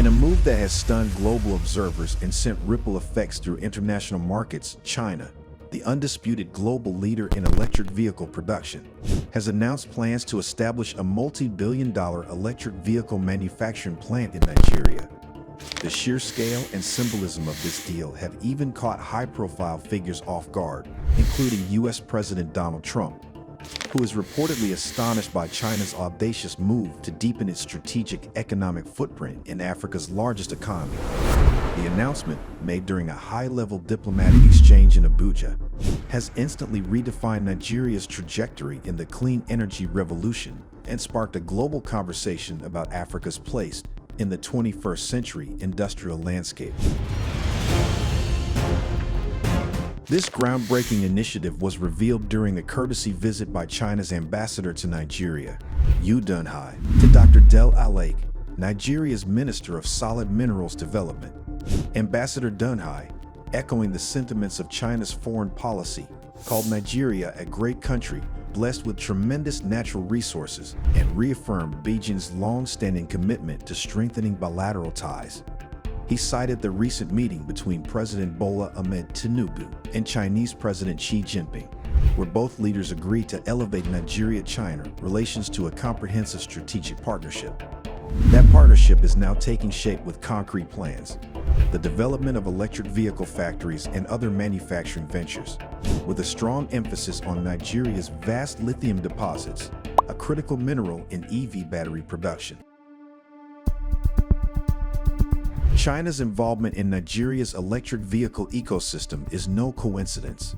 In a move that has stunned global observers and sent ripple effects through international markets, China, the undisputed global leader in electric vehicle production, has announced plans to establish a multi-billion-dollar electric vehicle manufacturing plant in Nigeria. The sheer scale and symbolism of this deal have even caught high-profile figures off guard, including U.S. President Donald Trump, who is reportedly astonished by China's audacious move to deepen its strategic economic footprint in Africa's largest economy. The announcement, made during a high-level diplomatic exchange in Abuja, has instantly redefined Nigeria's trajectory in the clean energy revolution and sparked a global conversation about Africa's place in the 21st century industrial landscape. This groundbreaking initiative was revealed during a courtesy visit by China's ambassador to Nigeria, Yu Dunhai, to Dr. Del Alake, Nigeria's Minister of Solid Minerals Development. Ambassador Dunhai, echoing the sentiments of China's foreign policy, called Nigeria a great country blessed with tremendous natural resources and reaffirmed Beijing's long-standing commitment to strengthening bilateral ties. He cited the recent meeting between President Bola Ahmed Tinubu and Chinese President Xi Jinping, where both leaders agreed to elevate Nigeria-China relations to a comprehensive strategic partnership. That partnership is now taking shape with concrete plans: the development of electric vehicle factories and other manufacturing ventures, with a strong emphasis on Nigeria's vast lithium deposits, a critical mineral in EV battery production. China's involvement in Nigeria's electric vehicle ecosystem is no coincidence.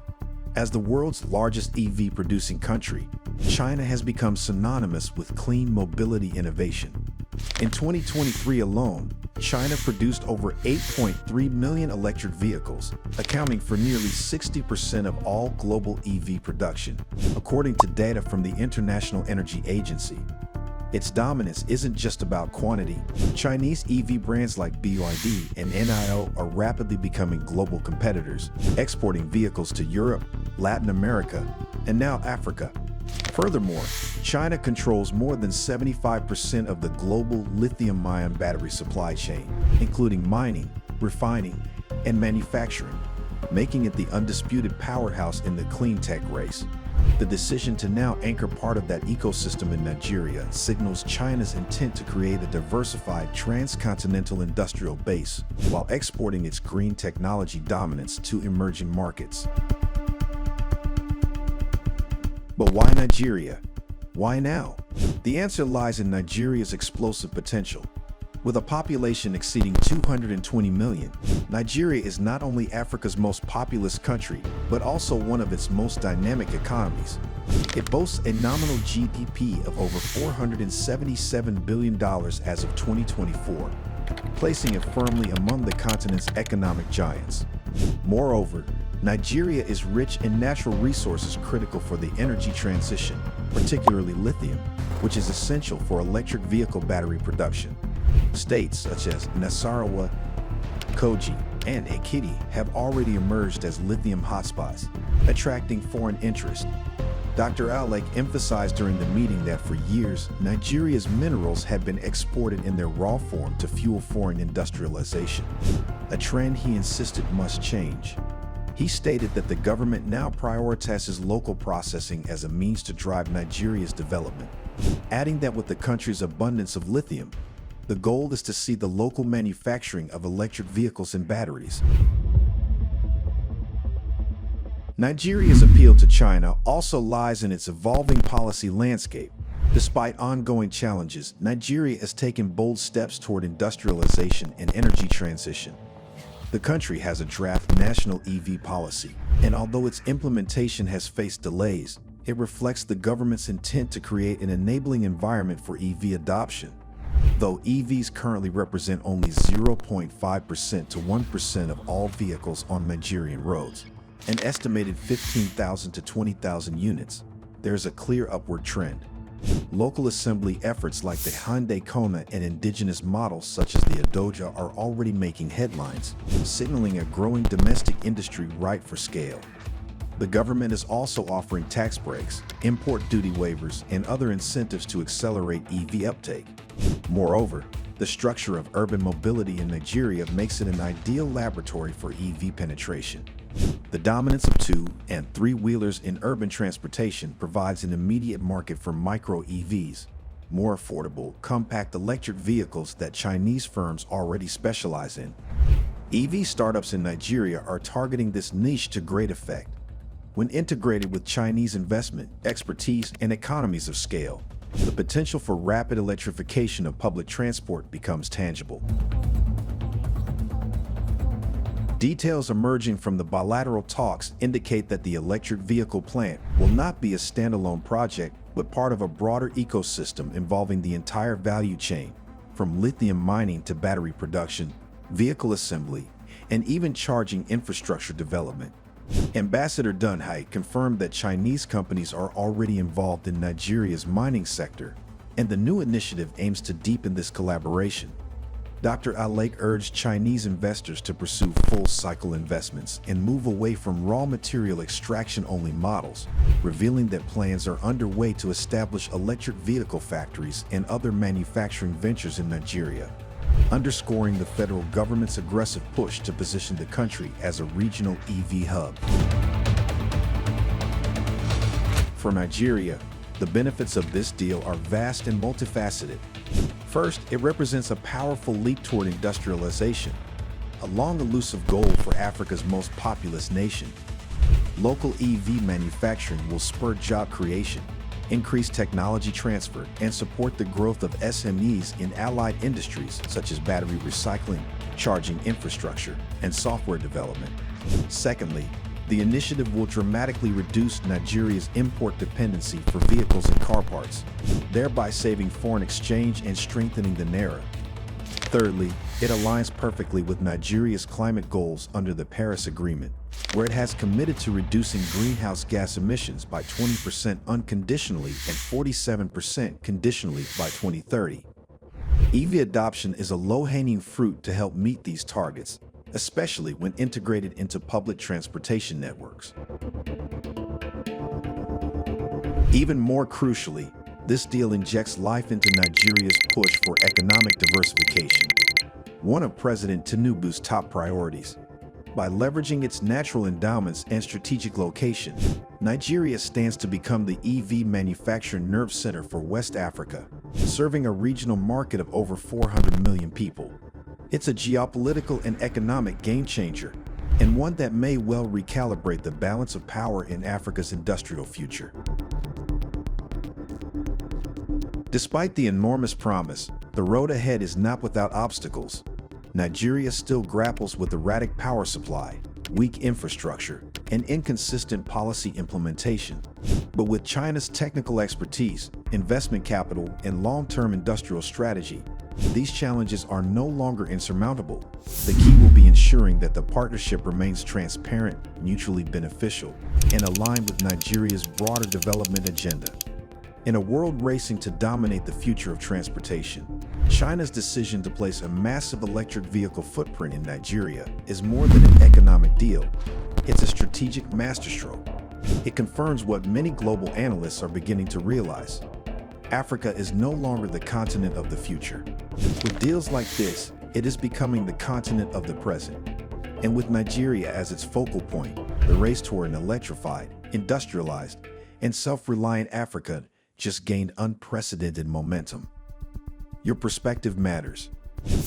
As the world's largest EV-producing country, China has become synonymous with clean mobility innovation. In 2023 alone, China produced over 8.3 million electric vehicles, accounting for nearly 60% of all global EV production, according to data from the International Energy Agency. Its dominance isn't just about quantity. Chinese EV brands like BYD and NIO are rapidly becoming global competitors, exporting vehicles to Europe, Latin America, and now Africa. Furthermore, China controls more than 75% of the global lithium-ion battery supply chain, including mining, refining, and manufacturing, making it the undisputed powerhouse in the clean tech race. The decision to now anchor part of that ecosystem in Nigeria signals China's intent to create a diversified transcontinental industrial base while exporting its green technology dominance to emerging markets. But why Nigeria? Why now? The answer lies in Nigeria's explosive potential. With a population exceeding 220 million, Nigeria is not only Africa's most populous country, but also one of its most dynamic economies. It boasts a nominal GDP of over $477 billion as of 2024, placing it firmly among the continent's economic giants. Moreover, Nigeria is rich in natural resources critical for the energy transition, particularly lithium, which is essential for electric vehicle battery production. States such as Nasarawa, Kogi, and Ekiti have already emerged as lithium hotspots, attracting foreign interest. Dr. Alake emphasized during the meeting that for years, Nigeria's minerals had been exported in their raw form to fuel foreign industrialization, a trend he insisted must change. He stated that the government now prioritizes local processing as a means to drive Nigeria's development, adding that with the country's abundance of lithium, the goal is to see the local manufacturing of electric vehicles and batteries. Nigeria's appeal to China also lies in its evolving policy landscape. Despite ongoing challenges, Nigeria has taken bold steps toward industrialization and energy transition. The country has a draft national EV policy, and although its implementation has faced delays, it reflects the government's intent to create an enabling environment for EV adoption. Though EVs currently represent only 0.5% to 1% of all vehicles on Nigerian roads, an estimated 15,000 to 20,000 units, there is a clear upward trend. Local assembly efforts like the Hyundai Kona and indigenous models such as the Adoja are already making headlines, signaling a growing domestic industry ripe for scale. The government is also offering tax breaks, import duty waivers, and other incentives to accelerate EV uptake. Moreover, The structure of urban mobility in Nigeria makes it an ideal laboratory for EV penetration. The dominance of two- and three-wheelers in urban transportation provides an immediate market for micro-EVs, more affordable, compact electric vehicles that Chinese firms already specialize in. EV startups in Nigeria are targeting this niche to great effect. When integrated with Chinese investment, expertise, and economies of scale, the potential for rapid electrification of public transport becomes tangible. Details emerging from the bilateral talks indicate that the electric vehicle plant will not be a standalone project, but part of a broader ecosystem involving the entire value chain, from lithium mining to battery production, vehicle assembly, and even charging infrastructure development. Ambassador Dunhai confirmed that Chinese companies are already involved in Nigeria's mining sector, and the new initiative aims to deepen this collaboration. Dr. Alake urged Chinese investors to pursue full-cycle investments and move away from raw material extraction-only models, revealing that plans are underway to establish electric vehicle factories and other manufacturing ventures in Nigeria, underscoring the federal government's aggressive push to position the country as a regional EV hub. For Nigeria, the benefits of this deal are vast and multifaceted. First, it represents a powerful leap toward industrialization, a long elusive goal for Africa's most populous nation. Local EV manufacturing will spur job creation, increase technology transfer, and support the growth of SMEs in allied industries such as battery recycling, charging infrastructure, and software development. Secondly, the initiative will dramatically reduce Nigeria's import dependency for vehicles and car parts, thereby saving foreign exchange and strengthening the naira. Thirdly, it aligns perfectly with Nigeria's climate goals under the Paris Agreement, where it has committed to reducing greenhouse gas emissions by 20% unconditionally and 47% conditionally by 2030. EV adoption is a low-hanging fruit to help meet these targets, especially when integrated into public transportation networks. Even more crucially, this deal injects life into Nigeria's push for economic diversification, one of President Tinubu's top priorities. By leveraging its natural endowments and strategic location, Nigeria stands to become the EV manufacturing nerve center for West Africa, serving a regional market of over 400 million people. It's a geopolitical and economic game-changer, and one that may well recalibrate the balance of power in Africa's industrial future. Despite the enormous promise, the road ahead is not without obstacles. Nigeria still grapples with erratic power supply, weak infrastructure, and inconsistent policy implementation. But with China's technical expertise, investment capital, and long-term industrial strategy, these challenges are no longer insurmountable. The key will be ensuring that the partnership remains transparent, mutually beneficial, and aligned with Nigeria's broader development agenda. In a world racing to dominate the future of transportation, China's decision to place a massive electric vehicle footprint in Nigeria is more than an economic deal. It's a strategic masterstroke. It confirms what many global analysts are beginning to realize. Africa is no longer the continent of the future. With deals like this, it is becoming the continent of the present. And with Nigeria as its focal point, the race toward an electrified, industrialized, and self-reliant Africa just gained unprecedented momentum. Your perspective matters.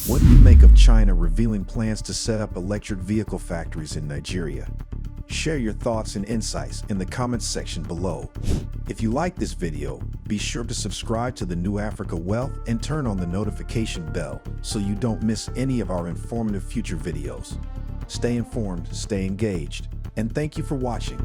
What do you make of China revealing plans to set up electric vehicle factories in Nigeria? Share your thoughts and insights in the comments section below. If you like this video, be sure to subscribe to the New Africa Wealth and turn on the notification bell so you don't miss any of our informative future videos. Stay informed, stay engaged, and thank you for watching.